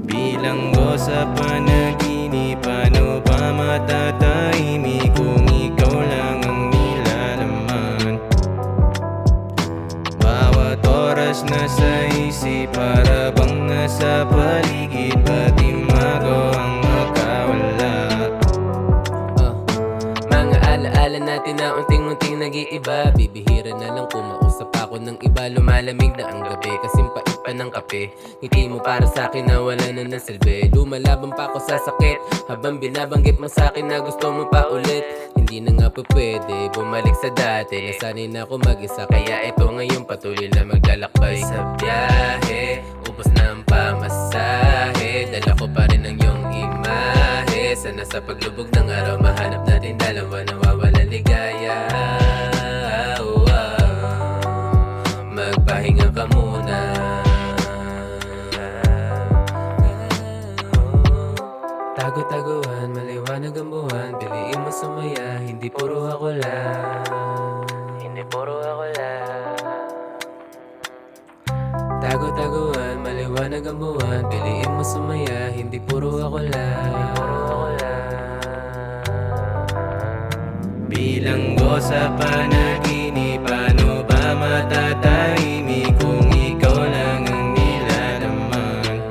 Bilanggo sa panaginip, paano ba matatahimik kung ikaw lang ang nilalaman? Bawat oras nasa isip, para bang nasa paligid, pati magaw ang makawala. Mga alaala natin na unting-unting nag-iiba. Bibihira na lang kumausap ako ng iba. Lumalamig na ang gabi, kasing pait pa ng kape. Ngiti mo para sa'kin na wala na ng silbi. Lumalaban pa ako sa sakit, habang binabanggit mo sa'kin na gusto mo pa ulit. Hindi na nga po pwede bumalik sa dati. Nasanay na ako mag-isa, kaya ito ngayon patuloy na maglalakbay. Sa biyahe, ubos na ang pamasahe, dala ko pa rin ang iyong imahe. Sana sa paglubog ng araw mahanap natin dalawa, nawawala ligaya. Magpahinga ka muna. Tago-taguan, maliwanag ang buwan, piliin mo sumaya, hindi puro ako lang. Hindi puro ako lang. Tago-taguan, maliwanag ang buwan, piliin mo sumaya, hindi puro ako lang. Bilanggo sa panaginip, paano ba matatahimik kung ikaw lang ang nilalaman?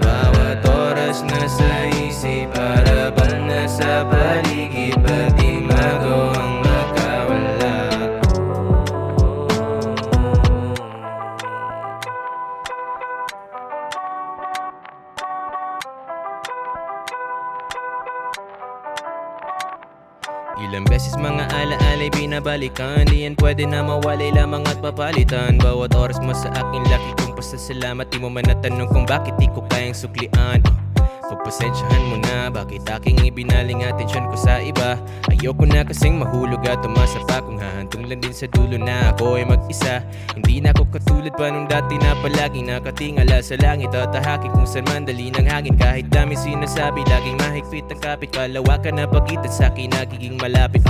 Bawat oras nasa isip, para bang nasa paligid, pati magaw ang makawala. Ilang beses mga alaala'y binabalikan, di yan pwede na mawalay lamang at papalitan. Bawat oras mo sa akin laki kong pasasalamat, di mo man natanong kung bakit di ko kayang suklian. Pagpasensyahan mo na, bakit aking ibinaling atensyon ko sa iba. Ayoko na kasing mahulog at umasa pa, kung hahantong lang din sa dulo na ako ay mag-isa. Hindi na ako katulad pa nung dati na palagi nakatingala sa langit at tahaki kung saan mandali ng hangin. Kahit dami sinasabi, laging mahigpit ang kapit, kalawakan na pagitan sa akin nagiging malapit.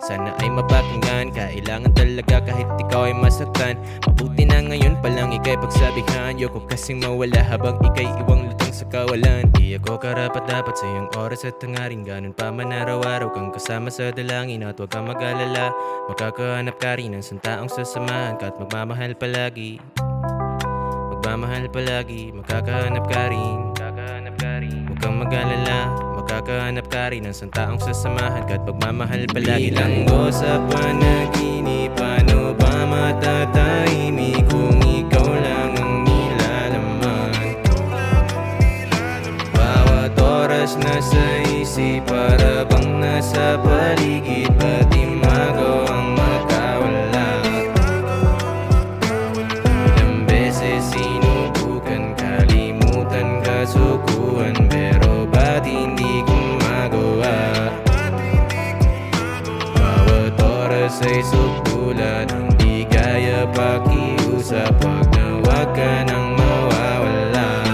Sana ay mapakinggan, kailangan talaga kahit ikaw ay masaktan. Mabuti na ngayon palang ika'y pagsabihan, yoko kasing mawala habang ika'y iwang lutang sa kawalan. Di ako karapat dapat sa iyong oras at hangarin, ganun pa man araw-araw kang kasama sa dalangin. At huwag kang mag-alala, makakahanap ka rin ng santaong sasamahan ka at magmamahal palagi. Magmamahal palagi, makakahanap ka rin. Huwag kang mag-alala, makakahanap ka rin ng santaong sasamahan ka at magmamahal palagi. Bilanggo sa panaginip, paano ba matatahimik kung ikaw lang ang nilalaman? Bawat oras nasa isip, para bang nasa paligid, pati magaw ang makawala. Ilang beses sinubukan, kalimutan, kasukuan, pero ba't hindi ko magawa? Bawat oras ay sukulan, hindi kaya pakiusap, wag na wag ka nang mawawala.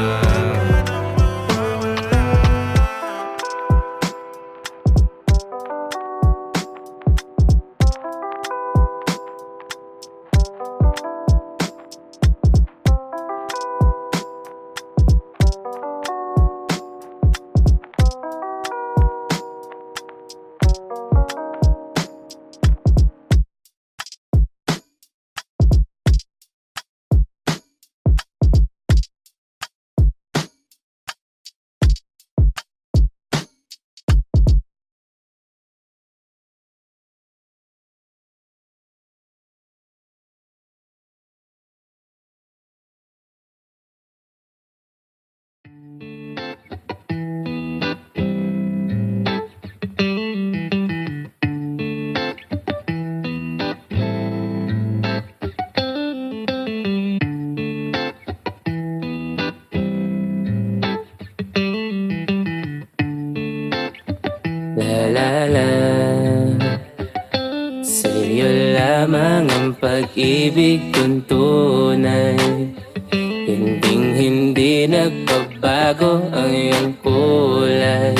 La la la, say Sa'yo lamang ang pag-ibig kong tunay. Hindi nagbabago ang iyong kulay.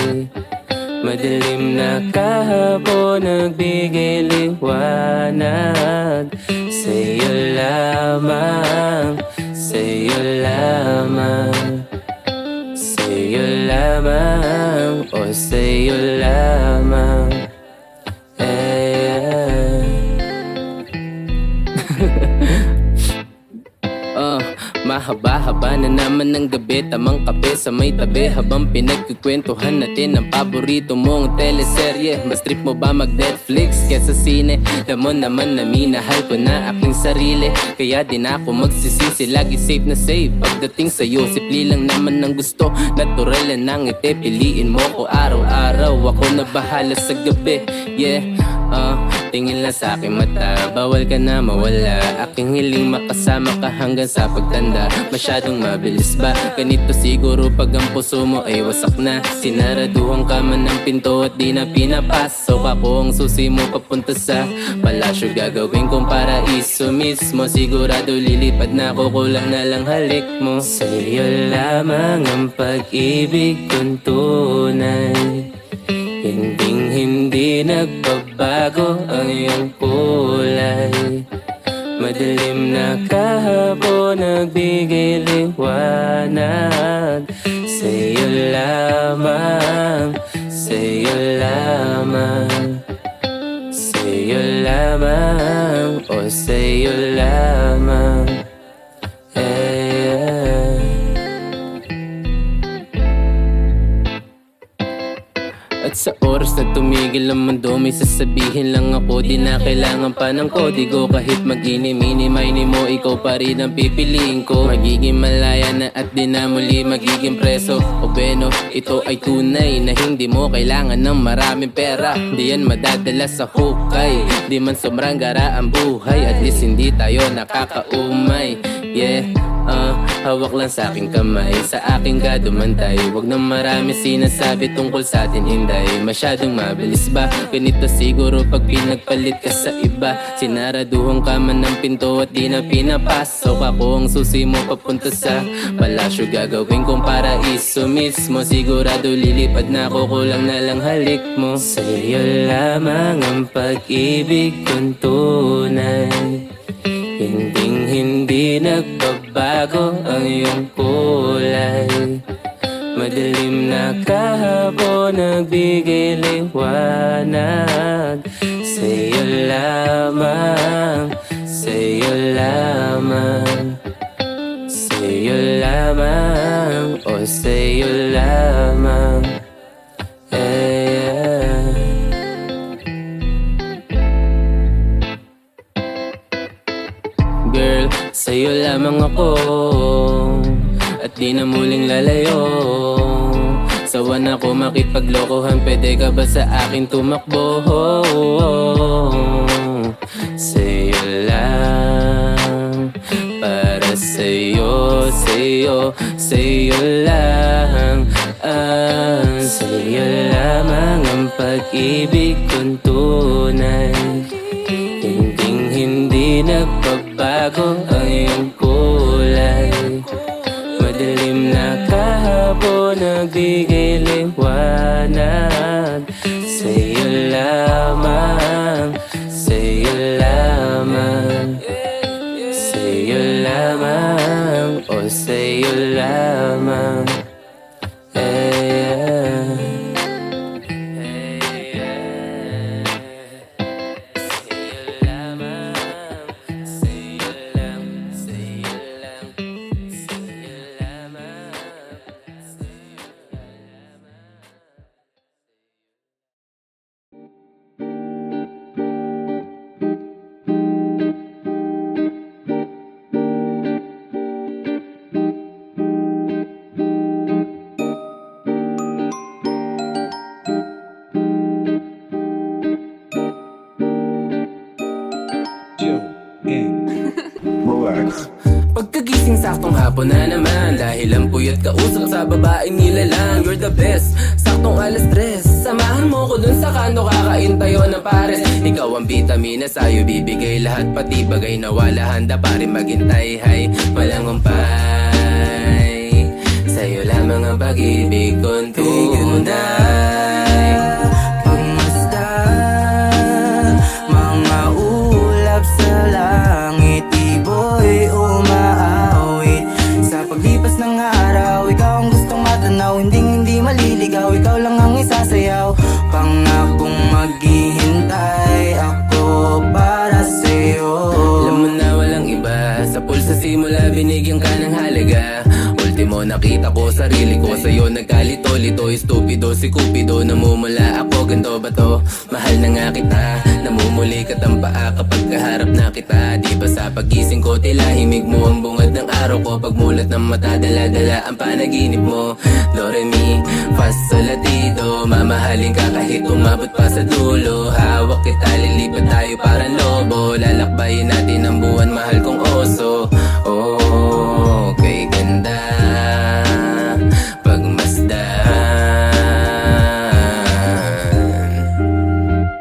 Madilim na kahapon nagbigay liwanag. Sa'yo lamang, sa'yo lamang, sa'yo lamang, o sa'yo lamang. Mahaba-haba na naman ng gabi, tamang kape sa may tabi, habang pinagkukwentuhan natin ang paborito mong teleserye. Mas trip mo ba mag-Netflix kesa sine? Alam mo naman na minahal ko na aking sarili, kaya din ako magsisisi, lagi safe na safe. Pagdating sa'yo, simple lang naman ang gusto, natural lang ang ngiti. Piliin mo ko araw-araw, ako na bahala sa gabi. Yeah, tingin lang sa aking mata, bawal ka na mawala. Aking hiling makasama ka hanggang sa pagtanda. Masyadong mabilis ba? Ganito siguro pag ang puso mo ay wasak na. Sinaraduhan ka man ng pinto at di na pinapasok. Ako ang susi mo papunta sa palasyo, gagawin kong paraiso mismo. Sigurado lilipad na ako, kulang na lang halik mo. Sa'yo lamang ang pag-ibig kong tunay. Hindi nagbabago ang iyong kulay. Madilim na kahapon nagbigay liwanag. Sa'yo lamang, sa'yo lamang, sa'yo lamang, o sa'yo lamang. At sa oras na tumigil ang mundo, may sasabihin lang ako, di na kailangan pa ng kodigo. Kahit mag-ini-mini-mini mo, ikaw pa rin ang pipiliin ko. Magiging malaya na at di na muli magiging preso. O bueno, ito ay tunay na hindi mo kailangan ng maraming pera. Di yan madadala sa hukay, di man sobrang gara ang buhay. At least hindi tayo nakakaumay. Yeah, hawak lang sa aking kamay, sa aking gadumantay. Huwag nang marami sinasabi tungkol sa atin, hinday. Masyadong mabilis ba? Ganito siguro pag pinagpalit ka sa iba. Sinaraduhan ka man ng pinto at di na pinapasok. Ako ang susi mo papunta sa palasyo, gagawin kong paraiso mismo. Sigurado lilipad na ako, kulang na lang halik mo. Sa'yo lamang ang pag-ibig kong tunay. Hindi nagbabago ang iyong kulay. Madilim na kahapon nagbigay liwanag. Sa'yo lamang, sa'yo lamang, sa'yo lamang, o sa'yo lamang. Girl, sa'yo lamang ako, at di na muling lalayo. Sawa na ko makipaglokohan, pwede ka ba sa akin tumakbo? Sa'yo lang, para sa'yo, sa'yo, sa'yo lang. Sa'yo lamang ang pag-ibig kong tunay. Hindi nagbabago ang iyong kulay. Madilim na kahapon nagbigay liwanag. Sa'yo lamang, sa'yo lamang, sa'yo lamang, o sa'yo lamang. Pagkagising saktong hapon na naman, dahil ang puyat kausap sa babaeng nilalang. You're the best, saktong alas 3, samahan mo ko dun sa Magkakano kakain tayo ng pares? Ikaw ang vitamina, sa'yo bibigay lahat. Pati bagay na wala, handa pa rin maghintay. Hay, walang umpay, sa'yo lamang ang pag-ibig kong tunay. Pagmasdan, mga ulap sa langit, ibo'y umaawit. Sa paglipas ng araw, ikaw ang gustong matanaw. Hindi maliligaw, ikaw lang ang isasayaw. Pangakong maghihintay ako para sa'yo. Alam mo na walang iba, sa pulsa simula binigyan ka ng halaga. Ultimo nakita ko sarili ko sa'yo, nagkalito-lito, estupido si Cupido. Namumula ako, ganto ba to? Mahal na nga kita, namumuli ka tampaa kapag kaharap na kita. Di ba sa pagising ko tila himig mo ang bungad ng araw ko. Pagmulat ng mata, dala-dala ang panaginip mo. Do, re, mi, fa, sol, la, ti, do. Mamahalin ka kahit umabot pa sa dulo. Hawak kita, lilipat tayo parang lobo. Lalakbayin natin ang buwan, mahal kong oso. Oh, kay ganda pagmasdan.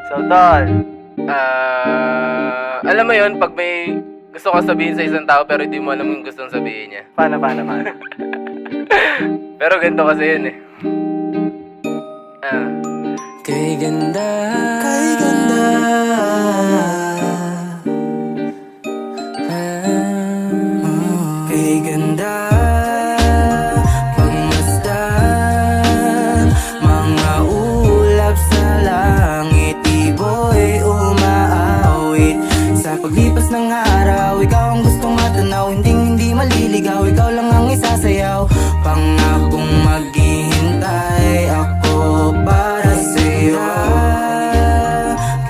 So, tol, alam mo yun, pag may gusto ka sabihin sa isang tao pero di mo alam yung gustong sabihin niya. Paano? Pero ganito kasi yun eh. Kay ganda, Kay ganda, kay ganda, pagmasdan, mga ulap sa langit, ibo'y umaawit. Sa paglipas ng araw, ikaw ang gustong matanaw. Hindi maliligaw, ikaw lang ang isasayaw. Pangakong maghihintay ako para sa'yo.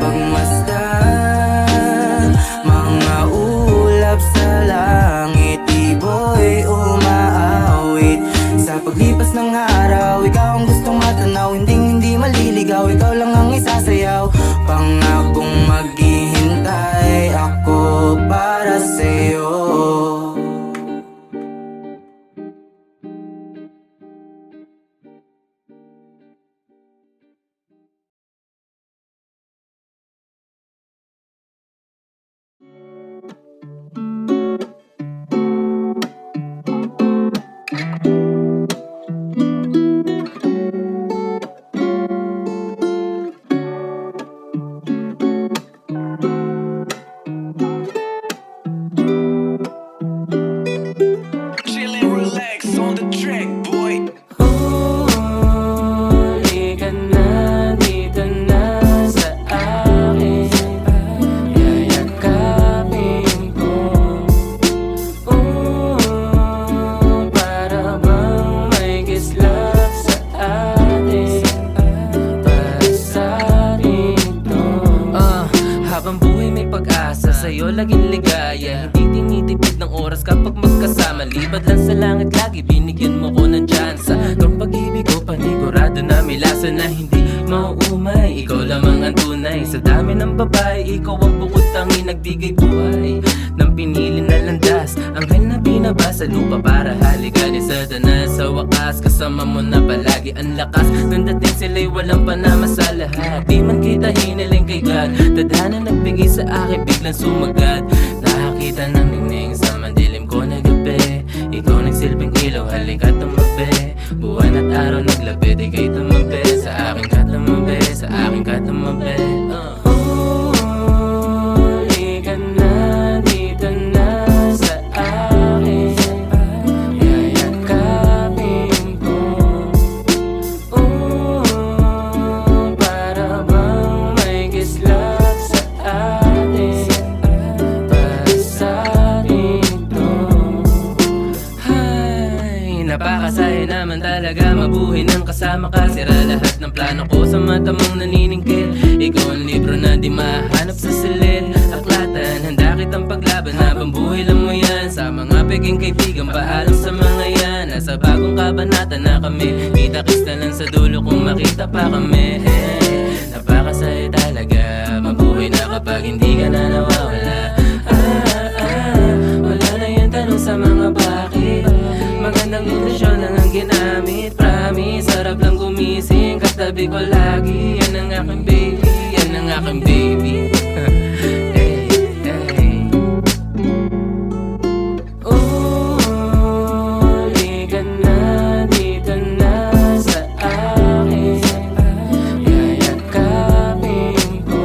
Pagmasdan, mga ulap sa langit, ibo'y umaawit. Sa paglipas ng araw, ikaw ang gustong matanaw. Hindi maliligaw, ikaw lang ang isasayaw. Pangakong maghihintay ako para sa'yo. huli ka na, dito na sa akin. Yayakapin ko, para bang may kislap sa atin. Para sa atin to. Habang buhay may pag-asa, sa'yo laging ligaya. Hindi tinitipid ng oras kapag magkasama. Libad lang sa langit lagi, binigyan mo ko ng tsansa. Itong pag-ibig ko panigurado na may lasa na hindi mauumay. Ikaw lamang ang tunay, sa dami ng babae ikaw ang bukod tangi nagbigay buhay. Nang pinili na landas, anghel na binaba sa lupa para halikan ni Satanas. Sa wakas kasama mo na palagi ang lakas. Nang dating sila'y walang panama sa lahat. Di man kita hiniling kay God, tadhana nagbigay sa akin biglang sumagat. Nakakita ng ningning sa mandilim ko na gabi. Ikaw nagsilbing ilaw, halika tumabi. Buwan at araw naglapit, ika'y tumabi. Sa akin ka tumabi, sa akin ka tumabi. Huli ka na, dito na sa akin. Yayakapin ko, para bang may kislap sa atin. Para sa atin to. Hay, napakasaya naman talaga mabuhay nang kasama ka. Sira lahat ng plano ko sa mata mong naniningkit. Ikaw ang libro na di mahanap sa silid. Aklatan, handa kitang paglaban habang buhay lang mo yan. Sa mga peking kaibigan, paalam sa mga yan. Nasa bagong kabanata na kami. Kita-kits na lang sa dulo kung makita pa kami. Napakasaya talaga mabuhay na kapag hindi ka na nawawala. Wala na yung tanong sa mga bakit. Magandang intensyon lang ang ginamit. Promise, sarap lang gumising. Katabi ko lagi, yan ang aking baby. aking baby. Hey, hey. Halika na, dito na sa akin. Yayakapin ko.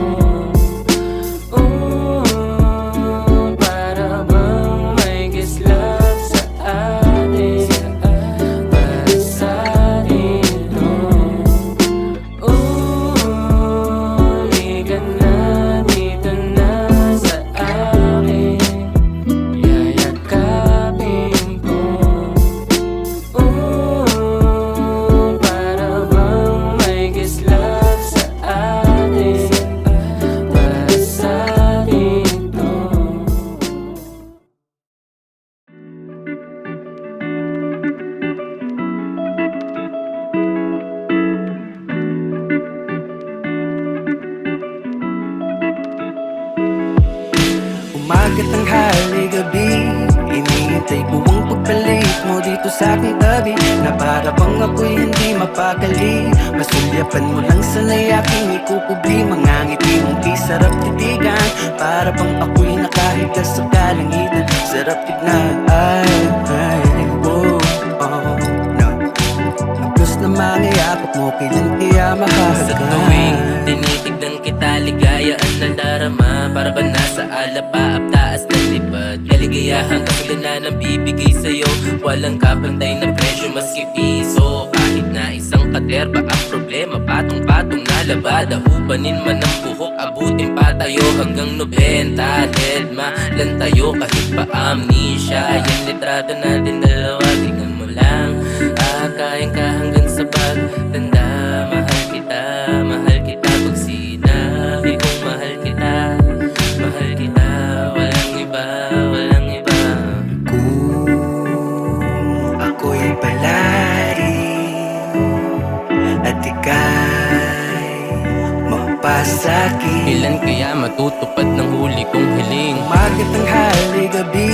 Para bang may kislap sa atin. Para sa atin to. Halika na, dito na sa akin. Yayakapin ko. Para bang may kislap sa atin. Para sa atin to. Umaga, tanghali, gabi Iniintay ko ang pagbalik mo dito sa aking tabi Na para bang ako'y hindi mapakali Masulyapan mo lang sana'y aking ikukubli Mga ngiti mong di sarap titigan Para bang ako'y nakahiga sa kalangitan Sarap tignan, wow, oh, no Gusto na mangayakap mo, kailan kaya Sa mahahagan tuwing tinitignan kita, ligayaan na darama. Para ba nasa alapaap, taas ng lipad. Kaligayahan kasi na nang bibigay sa'yo. Walang kapantay na presyo maski piso. Kahit na isang katerba ang problema, patong-patong na labada. Ubanin man ang buhok, abutin pa tayo hanggang 90. Deadma lang tayo kahit pa amnesia. Yan litrato natin dalawa, tingnan mo lang. Kayang ka hanggang sa pagtanda. Mahal kita pag sinabi kong mahal kita. Mahal kita, walang iba, walang iba. Kung ako'y palarin at ika'y mapasakin Kailan kaya matutupad ng huli kong hiling? Umaga, tanghali, gabi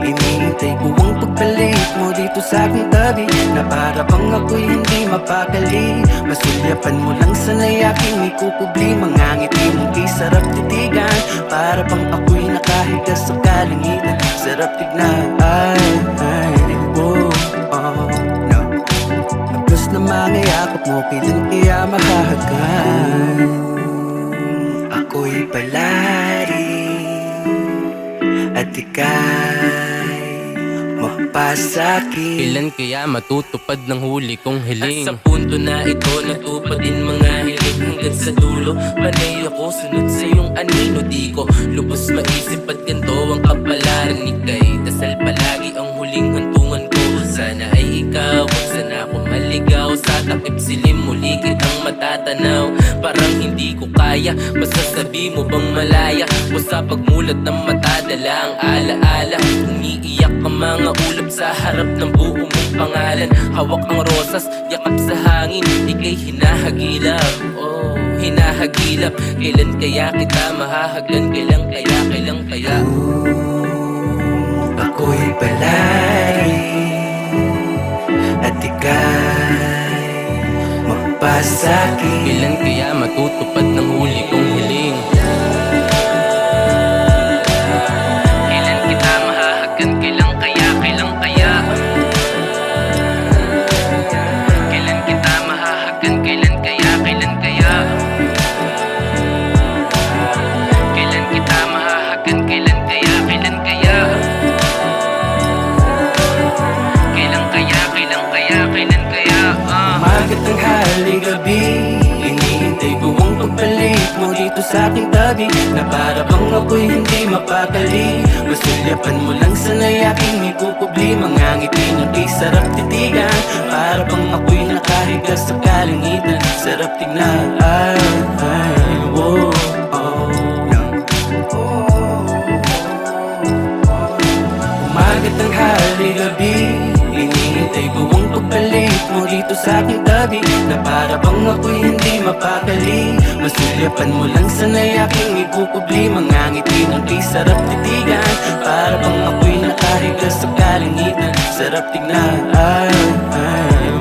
Iniintay ko ang pagbalik mo dito sa aking tabi Na para bang ako'y hindi mapakali Masulyapan mo lang sana'y aking ikukubli Mga ngiti mong di sarap titigan Para bang ako'y nakahiga sa kalangitan Sarap tignan, wow, oh, no Gusto na mangayakap mo, kailan kaya mahahagan Ako'y palarin at ika'y mapasakin Kailan kaya matutupad ng huli kong hiling? At sa punto na ito, natupad din mga hiling hanggang sa dulo. Panay ako, sunod sa iyong anino. Di ko lubos maisip at ganito ang kapalaran. Ika'y dasal palagi ang huling hantungan ko. Sana ay ikaw, sana ako maligaw. Sa takip silim muli kitang matatanaw. Parang hindi ko kaya, masasabi mo bang malaya? O sa pagmulat ng matadala ang alaala. Umiiyak ang mga ulap sa harap ng buo mong pangalan. Hawak ang rosas, yakap sa hangin, ika'y hinahagilap. Oh, hinahagilap. Kailan kaya kita mahahagan? Kailan kaya, kailan kaya? Ako'y palarin at ika'y mapasakin Kailan kaya matutupad ng huli kong hiling? Kailan kita mahahagan? Kailan kaya, kailan kaya? Kailan kita mahahagan? Kailan kaya, kailan kaya? Kailan kita mahahagan? Kailan kaya, kailan kaya? Kailan kaya, kailan kaya, kailan kaya? Umaga, tanghali, gabi Iniintay ko ang pagbalik mo dito sa aking tabi Na para bang ako'y hindi mapakali Masulyapan mo lang sana'y aking ikukubli Mga ngiti ng di sarap titigan Para bang ako'y nakahiga sa kalangitan Sarap tignan, wow, oh, no. Umaga, tanghali, gabi Iniintay ko ang pagbalik mo dito sa aking tabi Na para bang ako'y hindi mapakali Masulyapan mo lang sana'y aking ikukubli Mga ngiti ng di sarap titigan Para bang ako'y nakahiga sa kalangitan Sarap tignan, wow,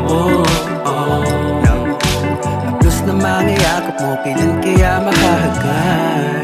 oh, no. Gusto na mangayakap mo kailan kaya makahagkan.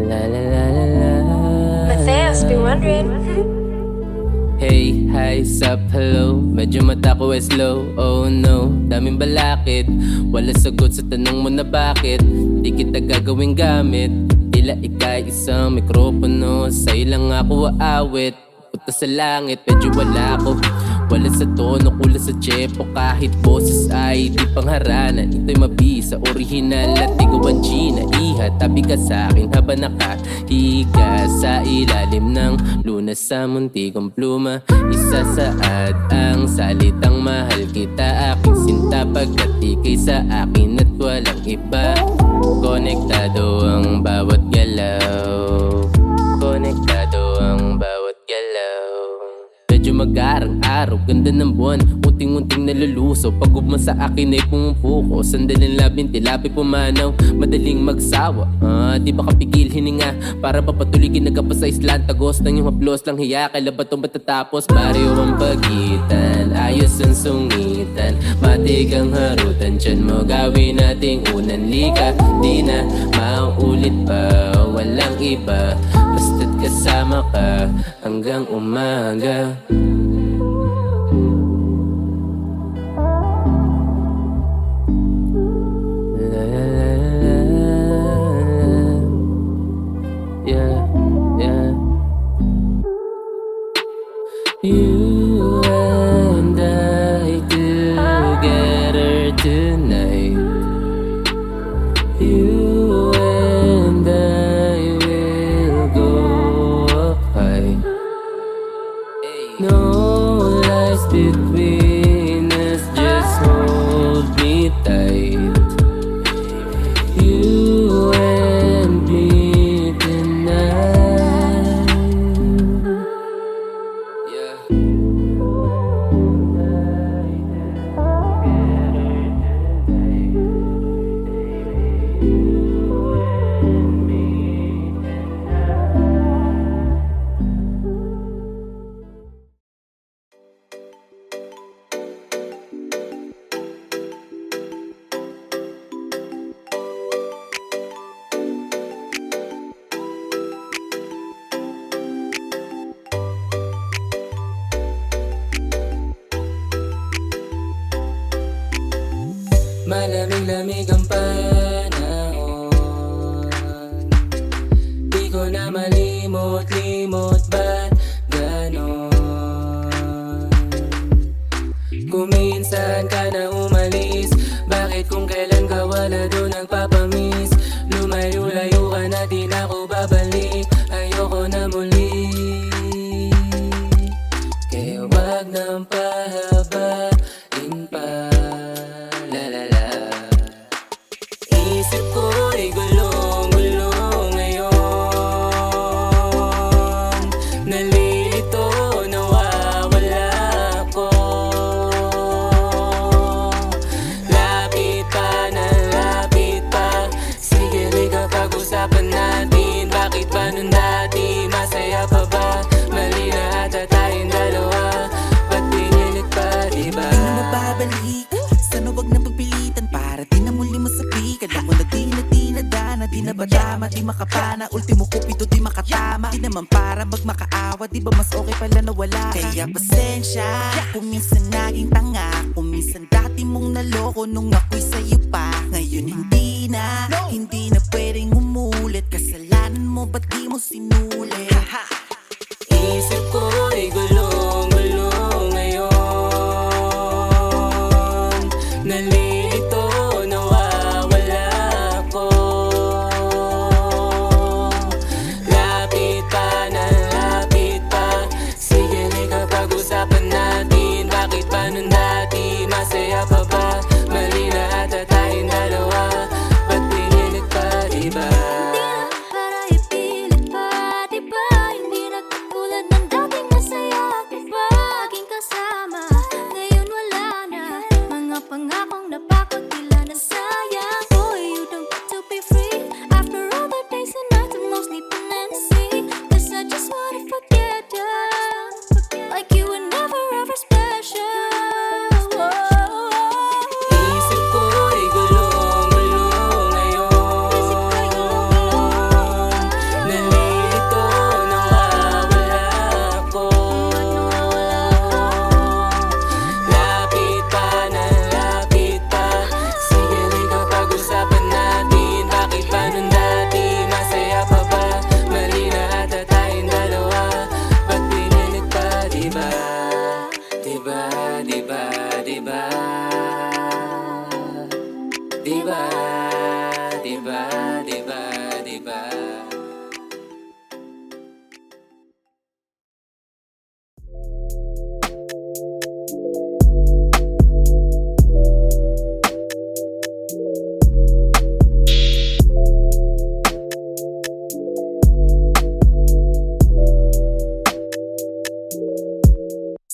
La la la la la. Matthias, be wondering. Hey, hi, sup, hello. Medyo mata ko ay slow, oh no. Daming balakid, wala sagot sa tanong mo na bakit di kita gagawing gamit. Tila ika'y isang mikropono, sa'yo lang ako aawit. Punta sa langit, medyo wala ko. Wala sa tono, kulang sa tsepo. Kahit boses ay di pangharana. Ito'y mabisa, original at iguan Gina. Iha, tabi ka sa'kin habang nakahiga sa ilalim ng lunas sa muntikong pluma. Isasaad ang salitang mahal kita, aking sinta, pagkat ika'y sa akin at walang iba. Konektado ang bawat galaw, konektado ang bawat galaw. Medyo mag-arang araw, ganda ng buwan, unting-unting naluluso. Pagugma sa akin ay pumupuko, sandaling labing tilapay pumanaw, madaling magsawa. Di ba kapigil hininga, para papatuloy ginagapa sa islan. Tagos ng iyong haplos lang hiya, kailan ba ito matatapos? Pareho ang pagitan, ayos ang sungitan, matig ang harutan, tiyan mo gawin nating unang lika. Di na mauulit pa, walang iba, basta't kasama ka hanggang umaga. La la la la. Yeah, yeah. You and I together tonight. You and I will go up high. No lies between us, just hold me tight. You and me tonight. Yeah. Malamig-lamig ang panahon, di ko na malimot-limot, ba't ganon? Kung minsan ka na umalis, bakit kung kailan ka wala doon nagpapamiss? Lumayo-layo ka na, di na ako babalik, ayoko na muli. Kaya wag nang pahabain pa. Isip ko'y gulong-gulong ngayon, nalilito, nawawala ako. Lapit pa na lapit pa, sige liga pag-usapan natin. Bakit ba nun dati masaya pa ba? Mali na ata tayong dalawa, ba't pinilit pa, diba? Di na babalik, sana wag na pagpilitan, para di na muli masabik. Alam mo na di na dana, di na badama, di makapana, ultimo kupido di makatama. Di naman para magmakaawa, di ba mas okay pala na wala ka? Kaya pasensya, kung minsan naging tanga, kung minsan dati mong naloko nung ako'y sa'yo pa. Ngayon hindi na pwedeng umulit, kasalanan mo ba't di mo sinulit? Isip ko'y gulong-gulong ngayon, nalilito, nawawala ako. Lapit pa na lapit pa, sige liga Diba, diba, diba Diba, diba, diba, diba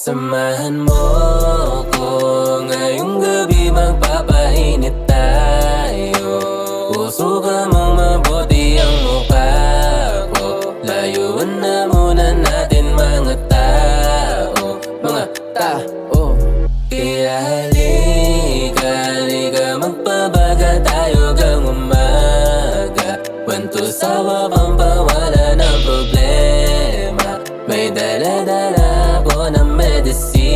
Samahan mo ko ngayong gabi, magpapainit tayo. Usukan mong mabuti ang mukha ko. Layuan na muna natin mga tao, mga tao. Kaya halika, halika, magpabaga tayo gang umaga. Wanto sawa pang pawala ng problema. May dala-dala ko na medicine.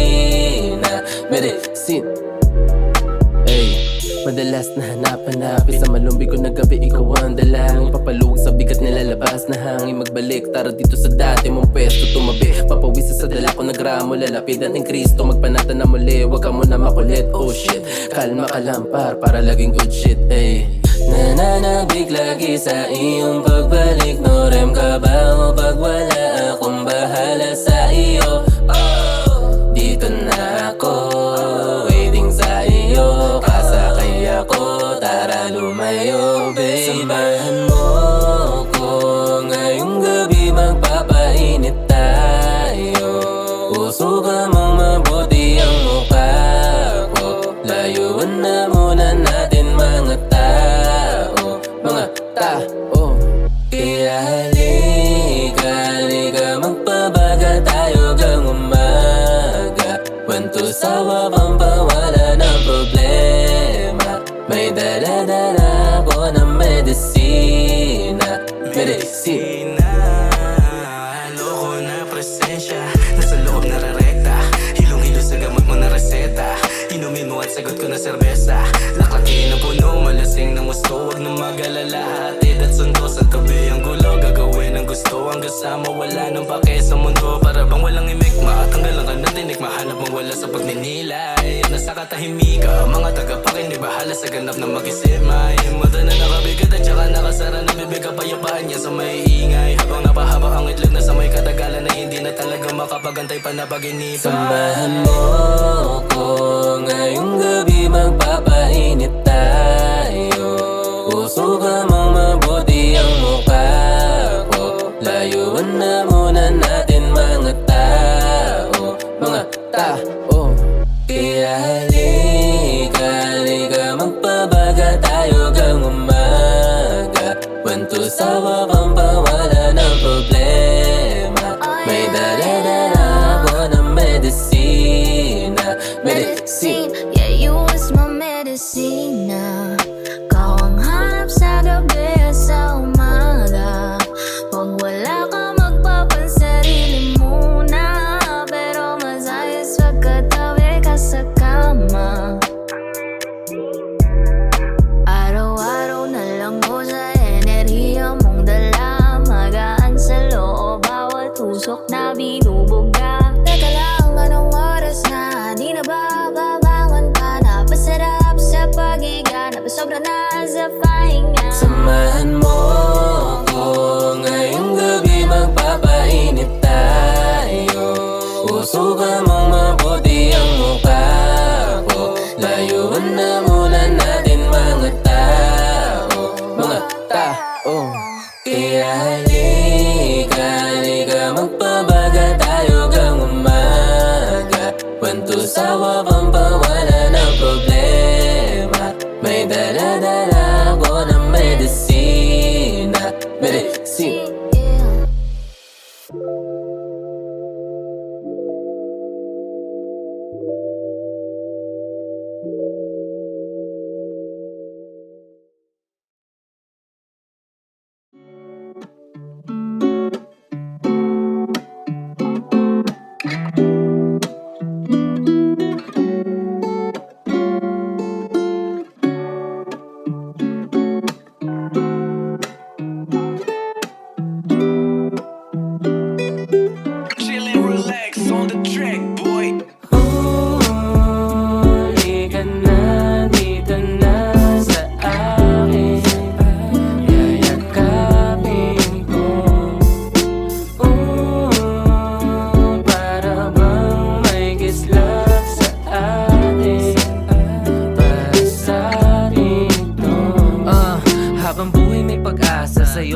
Ay, madalas na hanap-hanapin sa malumbig ko na gabi, ikaw ang dalangin. Papaluwag sa bigat nilalabas na hangin. Magbalik, tara dito sa dati mong pwesto. Tumabi, papawisa sa dala ko na gramo. Lalapitan ng Kristo, magpanata na muli. Huwag ka muna makulit, oh shit. Kalma ka lang para laging good shit. Ay, nananabig lagi sa iyong pagbalik. No rem ka ba o pag wala akong bahala sa iyo? Oh, dito na ako, waiting sa iyo. Kasakay ako, tara lumayo, baby. Samahan mo ko ngayong gabi, magpapainit tayo. Usukan mong mabuti ang mukha ko. Layuan na muna natin mga tao, mga tao. Kaya halika, halika, magpabaga tayo gang umaga. Wanto sawa pang pawala ng problema. May dala-dala ko na medicina. Medicina. Loko na presensya, nasa loob na rarekta. Hilong-hilo sa gamot mo na reseta. Inumin mo at sagot ko na serbesa. Laklakin ang puno, malasing ng gusto. Huwag na mag-alala, hatid at sundo. Sa tabi ang gulo, gagawin ang gusto. Ang kasama, wala nang pake sa mundo. Para bang walang imikma, tanggalan ka ng tinik. Mahanap mong wala sa pagninilay. Nasa katahimika, mga tagapakinig, bahala sa ganap na mag-isip. May mata na nakabigat at saka nakasara na bibig. Kapayapaan niya sa may ingay. Habang napahaba ang itlog na sa may katagalan na hindi na talaga makapagantay pa na paginipan. Samahan mo ko ngayong gabi, magpapainit tayo. Usukan mong mabuti ang mukha ko. Layuan na muna natin mga tao, mga tao. Kaya halika, halika, magpabaga tayo gang umaga. Wanto sawa pang pawala ng problema. May dala-dala ko na medicina. Medicine. Yeah, you was my medicine. Kau ang hanap sa gabi at sa umaga. Pag wala ka, magpapansarili muna. Pero mas ayos wag katabi ka sa kama. Araw-araw na lang ko sa enerhiya mong dala. Magaan sa loob, bawat usok na binubog ka. Teka lang, anong oras na? Di na ba babangon ka na? Pasarap sa paghiga, napasobra na sa pahinga. Samahan mo ko ngayong gabi, magpapainit tayo. Usukan mong mabuti ang mukha ko. Layuan na muna natin mga tao, mga tao. Kaya halika, halika, magpabaga tayo gang umaga. Wanto sawa pang pawala ng problema. May dala-dala ko na medicina. Medicine. Yeah. Chill and relax on the track, boy. Oh,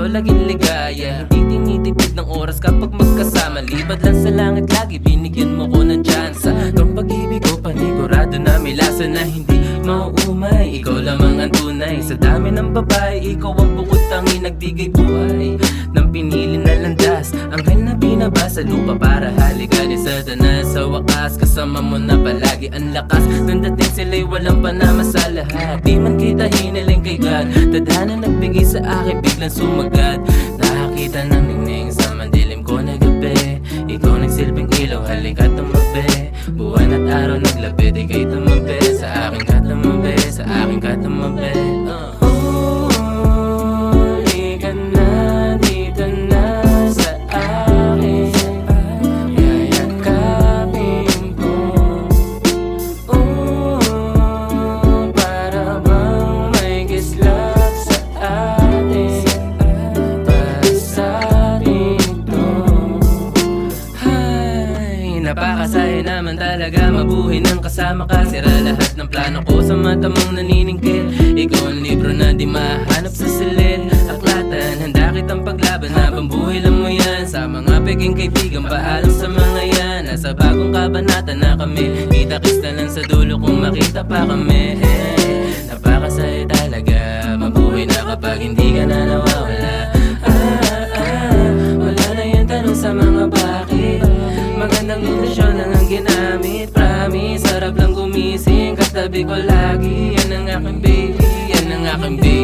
sa'yo laging ligaya. Hindi tinitipid ng oras kapag magkasama. Libad lang sa langit lagi, binigyan mo ko ng tsansa. Itong pag-ibig ko panigurado na may lasa na hindi mauumay. Ikaw lamang ang tunay, sa dami ng babae ikaw ang bukod tangi nagbigay buhay. Nang pinili na landas, anghel na binaba sa lupa para halikan sa danas. Sa wakas, kasama mo na palagi ang lakas. Nang dating sila'y walang panama sa lahat. Di man kita hiniling kay God, tadhana nagbigay sa akin biglang sumagat. Nakakita ng ningning sa mandilim ko na gabi. Ikaw nagsilbing ilaw, halika tumabi. Buwan at araw naglapit, ika'y tumabi. Sa aking katumabi, sa aking katumabi. Halika na, dito na sa akin. Yayakapin ko. Para bang may kislap sa atin. Para sa atin ito. Ay, napakasaya naman talaga mabuhay nang kasama ka. Sira lahat ng plano ko sa mata mong naniningkit. Ikaw ang libro na di mahanap sa silid. Aklatan, handa kitang paglaban habang buhay lang mo yan. Sa mga peking kaibigan, paalam sa mga yan. Nasa bagong kabanata na kami. Kita-kits na lang sa dulo kung makita pa kami. Napakasaya talaga mabuhay na kapag hindi ka na nawawala. Wala na yung tanong sa mga bakit. Magandang ilusyon lang ang ginamit. Promise, sarap lang gumising katabi ko lagi. Yan ang aking baby, yan ang aking baby.